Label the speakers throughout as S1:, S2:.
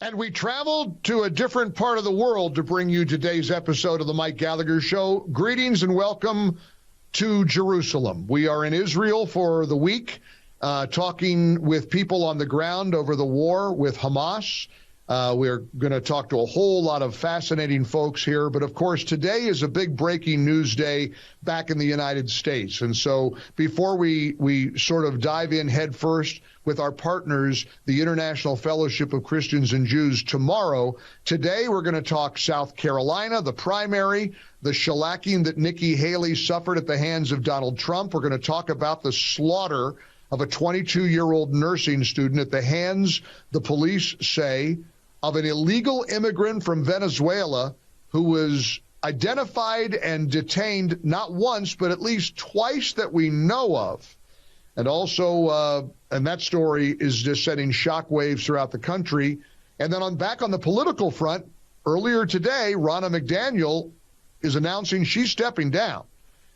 S1: And we traveled to a different part of the world to bring you today's episode of the Mike Gallagher Show. Greetings and welcome to Jerusalem. We are in Israel for the week, talking with people on the ground over the war with Hamas. We're going to talk to a whole lot of fascinating folks here. But, of course, today is a big breaking news day back in the United States. And so before we sort of dive in head first with our partners, the International Fellowship of Christians and Jews, tomorrow, today we're going to talk South Carolina, the primary, the shellacking that Nikki Haley suffered at the hands of Donald Trump. We're going to talk about the slaughter of a 22-year-old nursing student at the hands, the police say, of an illegal immigrant from Venezuela who was identified and detained not once, but at least twice that we know of. And also, and that story is just sending shockwaves throughout the country. And then back on the political front, earlier today, Ronna McDaniel is announcing she's stepping down.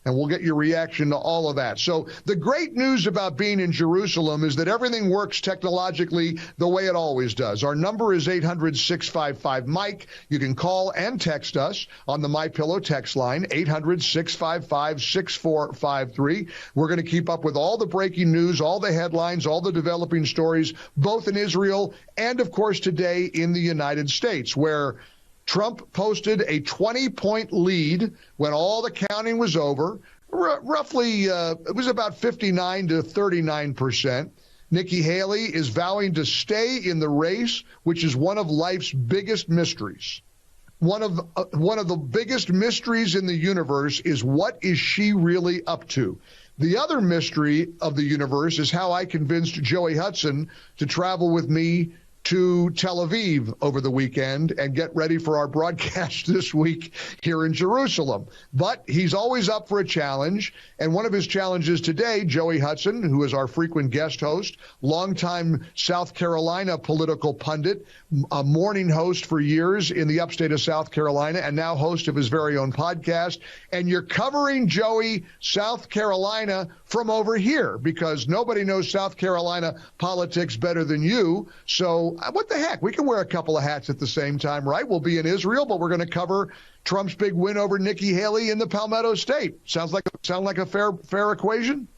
S1: And we'll get your reaction to all of that. So the great news about being in Jerusalem is that everything works technologically the way it always does. Our number is 800-655-MIKE. You can call and text us on the MyPillow text line, 800-655-6453. We're going to keep up with all the breaking news, all the headlines, all the developing stories, both in Israel and, of course, today in the United States, where Trump posted a 20-point lead when all the counting was over. Roughly, it was about 59 to 39%. Nikki Haley is vowing to stay in the race, which is one of life's biggest mysteries. One of the biggest mysteries in the universe is, what is she really up to? The other mystery of the universe is how I convinced Joey Hudson to travel with me to Tel Aviv over the weekend and get ready for our broadcast this week here in Jerusalem. But he's always up for a challenge, and one of his challenges today, Joey Hudson, who is our frequent guest host, longtime South Carolina political pundit, a morning host for years in the upstate of South Carolina, and now host of his very own podcast. And you're covering, Joey, South Carolina from over here, because nobody knows South Carolina politics better than you. So what the heck? We can wear a couple of hats at the same time, right? We'll be in Israel, but we're going to cover Trump's big win over Nikki Haley in the Palmetto State. Sound like a fair equation?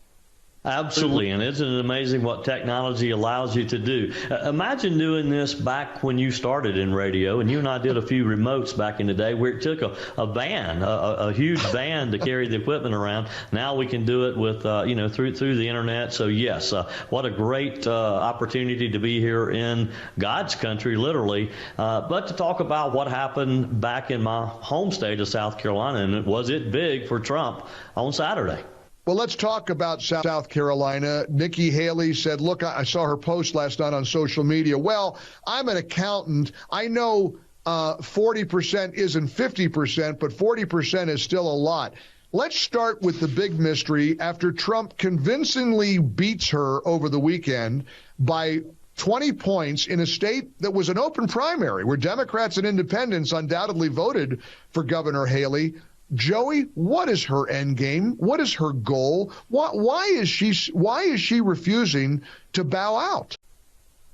S2: Absolutely, and isn't it amazing what technology allows you to do? Imagine doing this back when you started in radio, and you and I did a few remotes back in the day where it took a van, a huge van to carry the equipment around. Now we can do it with, through the internet. So yes, what a great opportunity to be here in God's country, literally. But to talk about what happened back in my home state of South Carolina, and was it big for Trump on Saturday?
S1: Well, let's talk about South Carolina. Nikki Haley said, look, I saw her post last night on social media. Well, I'm an accountant. I know 40% isn't 50%, but 40% is still a lot. Let's start with the big mystery. After Trump convincingly beats her over the weekend by 20 points in a state that was an open primary, where Democrats and independents undoubtedly voted for Governor Haley, Joey, what is her end game? What is her goal? Why is she refusing to bow out?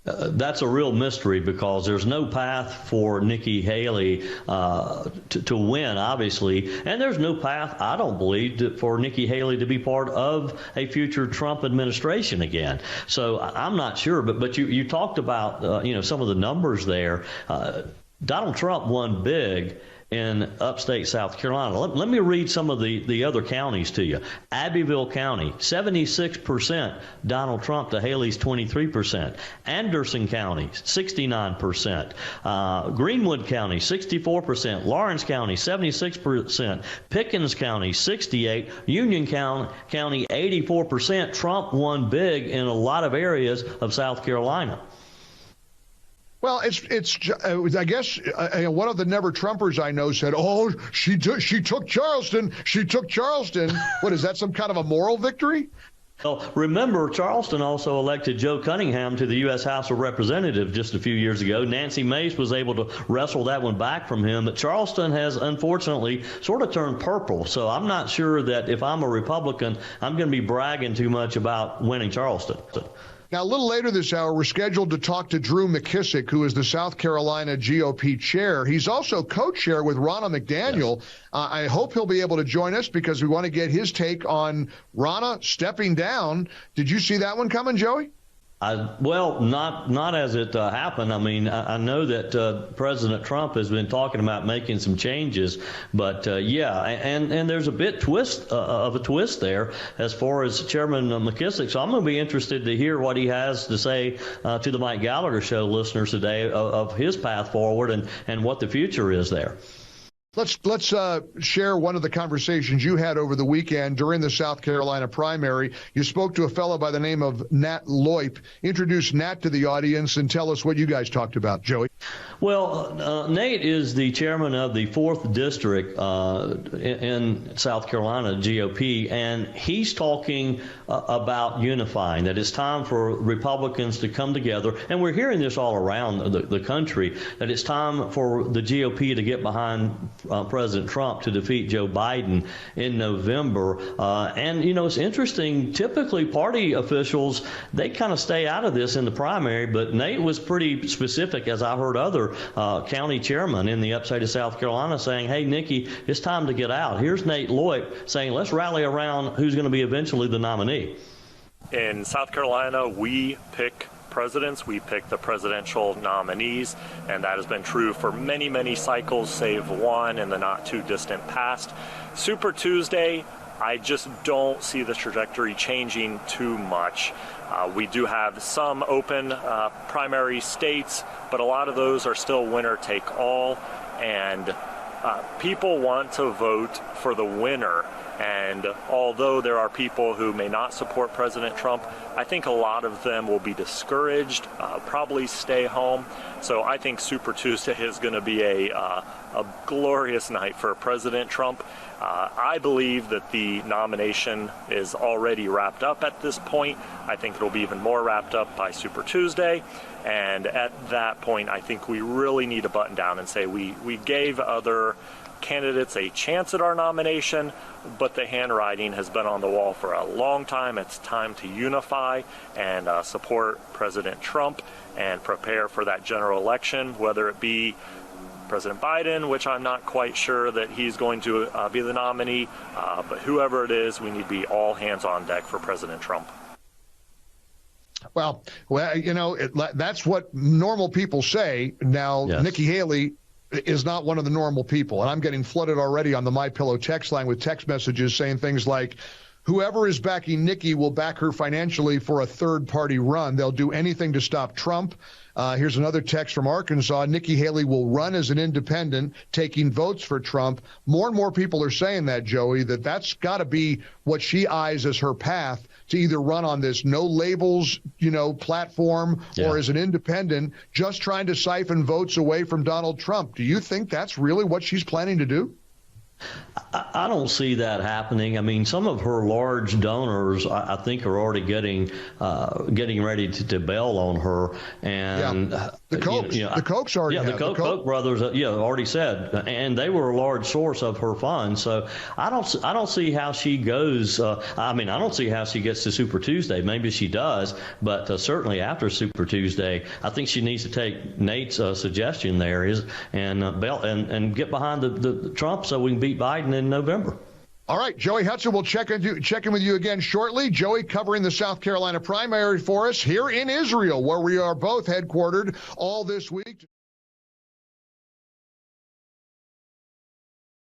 S2: That's a real mystery, because there's no path for Nikki Haley to win, obviously, and there's no path, I don't believe, for Nikki Haley to be part of a future Trump administration again. So I'm not sure, but you talked about some of the numbers there. Donald Trump won big in upstate South Carolina. Let me read some of the other counties to you. Abbeville County, 76% Donald Trump to Haley's 23%. Anderson County, 69%. Greenwood County, 64%. Lawrence County, 76%. Pickens County, 68%. Union County, 84%. Trump won big in a lot of areas of South Carolina.
S1: Well, I guess one of the never Trumpers I know said, "Oh, she took Charleston. She took Charleston." What is that? Some kind of a moral victory?
S2: Well, remember, Charleston also elected Joe Cunningham to the U.S. House of Representatives just a few years ago. Nancy Mace was able to wrestle that one back from him. But Charleston has, unfortunately, sort of turned purple. So I'm not sure that if I'm a Republican, I'm going to be bragging too much about winning Charleston.
S1: Now, a little later this hour, we're scheduled to talk to Drew McKissick, who is the South Carolina GOP chair. He's also co-chair with Ronna McDaniel. Yes. I hope he'll be able to join us because we want to get his take on Ronna stepping down. Did you see that one coming, Joey?
S2: Well, not as it happened. I mean, I know that President Trump has been talking about making some changes, but yeah, and there's a bit of a twist there as far as Chairman McKissick. So I'm going to be interested to hear what he has to say to the Mike Gallagher Show listeners today of his path forward and what the future is there.
S1: Let's share one of the conversations you had over the weekend during the South Carolina primary. You spoke to a fellow by the name of Nat Loip. Introduce Nat to the audience and tell us what you guys talked about, Joey.
S2: Well, Nate is the chairman of the 4th District in South Carolina, GOP, and he's talking about unifying, that it's time for Republicans to come together, and we're hearing this all around the country, that it's time for the GOP to get behind President Trump to defeat Joe Biden in November. And, you know, it's interesting. Typically, party officials, they kind of stay out of this in the primary, but Nate was pretty specific, as I heard other county chairmen in the upstate of South Carolina saying, hey, Nikki, it's time to get out. Here's Nate Loip saying, let's rally around who's going to be eventually the nominee.
S3: In South Carolina, we pick presidents, we pick the presidential nominees, and that has been true for many, many cycles, save one in the not too distant past. Super Tuesday, I just don't see the trajectory changing too much. We do have some open primary states, but a lot of those are still winner take all, and people want to vote for the winner. And although there are people who may not support President Trump, I think a lot of them will be discouraged, probably stay home. So I think Super Tuesday is going to be a glorious night for President Trump. I believe that the nomination is already wrapped up at this point. I think it'll be even more wrapped up by Super Tuesday. And at that point, I think we really need to button down and say we gave other candidates a chance at our nomination, but the handwriting has been on the wall for a long time. It's time to unify and support President Trump and prepare for that general election, whether it be President Biden, which I'm not quite sure that he's going to be the nominee, but whoever it is, we need to be all hands on deck for President Trump.
S1: Well, you know, that's what normal people say. Now, yes. Nikki Haley is not one of the normal people. And I'm getting flooded already on the MyPillow text line with text messages saying things like, whoever is backing Nikki will back her financially for a third-party run. They'll do anything to stop Trump. Here's another text from Arkansas. Nikki Haley will run as an independent, taking votes for Trump. More and more people are saying that, Joey, that's got to be what she eyes as her path to either run on this no labels, platform or as an independent, just trying to siphon votes away from Donald Trump. Do you think that's really what she's planning to do?
S2: I don't see that happening. I mean, some of her large donors, I think, are already getting ready to bail on her. And
S1: the Kochs, the Kochs already.
S2: Yeah, the Koch brothers, already said, and they were a large source of her funds. So I don't see how she goes. I don't see how she gets to Super Tuesday. Maybe she does, but certainly after Super Tuesday, I think she needs to take Nate's suggestion there and get behind the Trump so we can beat Biden in November.
S1: All right, Joey Hudson, we'll check in with you again shortly. Joey covering the South Carolina primary for us here in Israel, where we are both headquartered all this week.